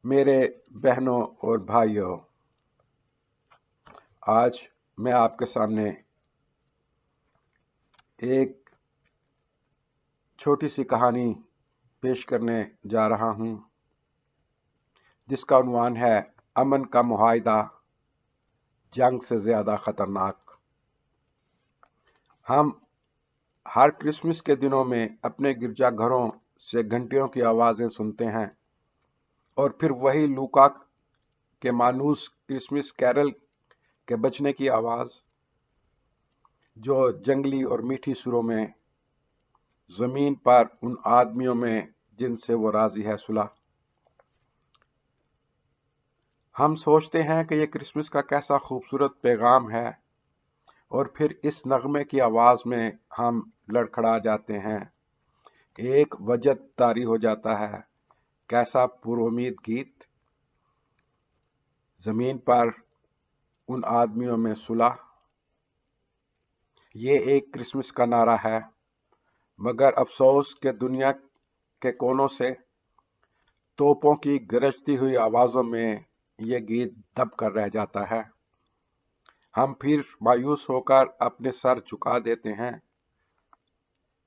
میرے بہنوں اور بھائیوں، آج میں آپ کے سامنے ایک چھوٹی سی کہانی پیش کرنے جا رہا ہوں جس کا عنوان ہے امن کا معاہدہ جنگ سے زیادہ خطرناک۔ ہم ہر کرسمس کے دنوں میں اپنے گرجا گھروں سے گھنٹیوں کی آوازیں سنتے ہیں اور پھر وہی لوکا کے مانوس کرسمس کیرل کے بجنے کی آواز جو جنگلی اور میٹھی سروں میں زمین پر ان آدمیوں میں جن سے وہ راضی ہے صلح۔ ہم سوچتے ہیں کہ یہ کرسمس کا کیسا خوبصورت پیغام ہے اور پھر اس نغمے کی آواز میں ہم لڑکھڑا جاتے ہیں، ایک وجد طاری ہو جاتا ہے۔ کیسا پر امید گیت، زمین پر ان آدمیوں میں صلح۔ یہ ایک کرسمس کا نعرہ ہے، مگر افسوس کہ دنیا کے کونوں سے توپوں کی گرجتی ہوئی آوازوں میں یہ گیت دب کر رہ جاتا ہے۔ ہم پھر مایوس ہو کر اپنے سر جھکا دیتے ہیں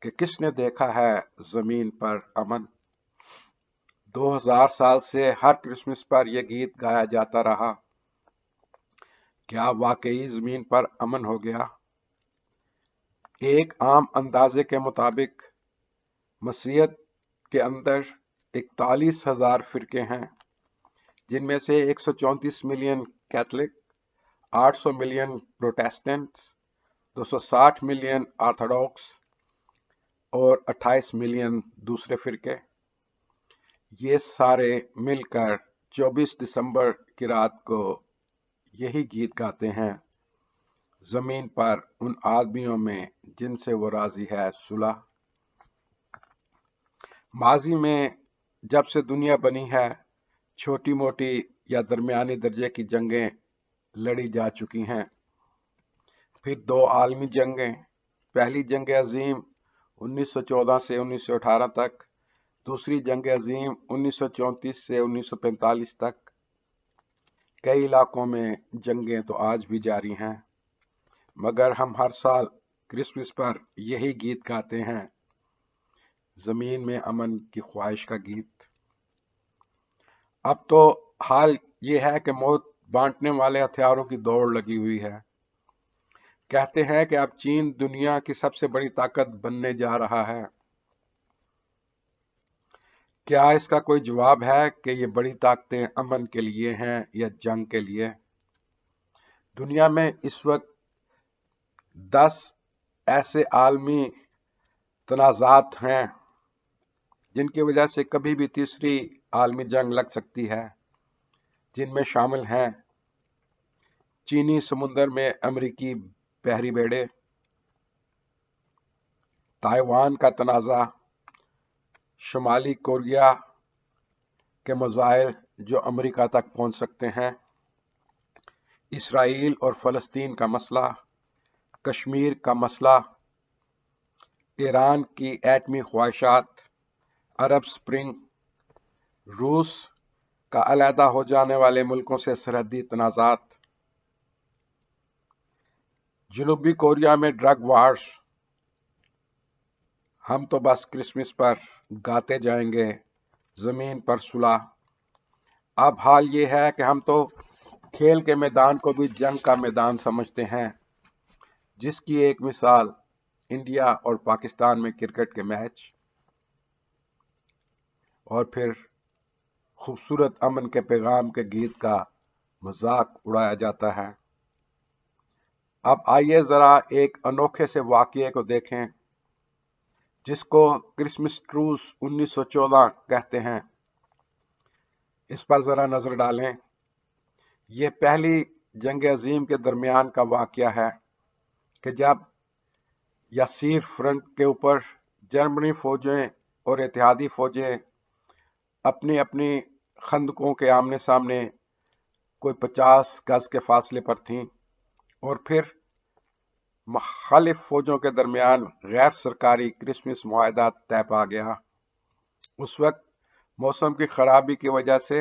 کہ کس نے دیکھا ہے زمین پر امن۔ 2000 سال سے ہر کرسمس پر یہ گیت گایا جاتا رہا۔ کیا واقعی زمین پر امن ہو گیا؟ ایک عام اندازے کے مطابق مسیحیت کے اندر 41,000 فرقے ہیں، جن میں سے 134 million Catholic, 800 million Protestants, 260 million orthodox اور 28 ملین دوسرے فرقے۔ یہ سارے مل کر 24 دسمبر کی رات کو یہی گیت گاتے ہیں، زمین پر ان آدمیوں میں جن سے وہ راضی ہے صلح۔ ماضی میں جب سے دنیا بنی ہے، چھوٹی موٹی یا درمیانی درجے کی جنگیں لڑی جا چکی ہیں۔ پھر 2 عالمی جنگیں، پہلی جنگ عظیم 1914 سے 1918 تک، دوسری جنگ عظیم 1934 سے 1945 تک۔ کئی علاقوں میں جنگیں تو آج بھی جاری ہیں، مگر ہم ہر سال کرسمس پر یہی گیت گاتے ہیں، زمین میں امن کی خواہش کا گیت۔ اب تو حال یہ ہے کہ موت بانٹنے والے ہتھیاروں کی دوڑ لگی ہوئی ہے۔ کہتے ہیں کہ اب چین دنیا کی سب سے بڑی طاقت بننے جا رہا ہے۔ کیا اس کا کوئی جواب ہے کہ یہ بڑی طاقتیں امن کے لیے ہیں یا جنگ کے لیے؟ دنیا میں اس وقت 10 ایسے عالمی تنازعات ہیں جن کی وجہ سے کبھی بھی تیسری عالمی جنگ لگ سکتی ہے، جن میں شامل ہیں چینی سمندر میں امریکی بحری بیڑے، تائیوان کا تنازع، شمالی کوریا کے میزائل جو امریکہ تک پہنچ سکتے ہیں، اسرائیل اور فلسطین کا مسئلہ، کشمیر کا مسئلہ، ایران کی ایٹمی خواہشات، عرب سپرنگ، روس کا علیحدہ ہو جانے والے ملکوں سے سرحدی تنازعات، جنوبی کوریا میں ڈرگ وارز۔ ہم تو بس کرسمس پر گاتے جائیں گے، زمین پر صلح۔ اب حال یہ ہے کہ ہم تو کھیل کے میدان کو بھی جنگ کا میدان سمجھتے ہیں، جس کی ایک مثال انڈیا اور پاکستان میں کرکٹ کے میچ، اور پھر خوبصورت امن کے پیغام کے گیت کا مذاق اڑایا جاتا ہے۔ اب آئیے ذرا ایک انوکھے سے واقعے کو دیکھیں جس کو کرسمس ٹروس 1914 کہتے ہیں۔ اس پر ذرا نظر ڈالیں۔ یہ پہلی جنگ عظیم کے درمیان کا واقعہ ہے کہ جب یاسیر فرنٹ کے اوپر جرمنی فوجیں اور اتحادی فوجیں اپنی اپنی خندقوں کے آمنے سامنے کوئی 50 گز کے فاصلے پر تھیں، اور پھر مخالف فوجوں کے درمیان غیر سرکاری کرسمس معاہدہ طے پا گیا۔ اس وقت موسم کی خرابی کی وجہ سے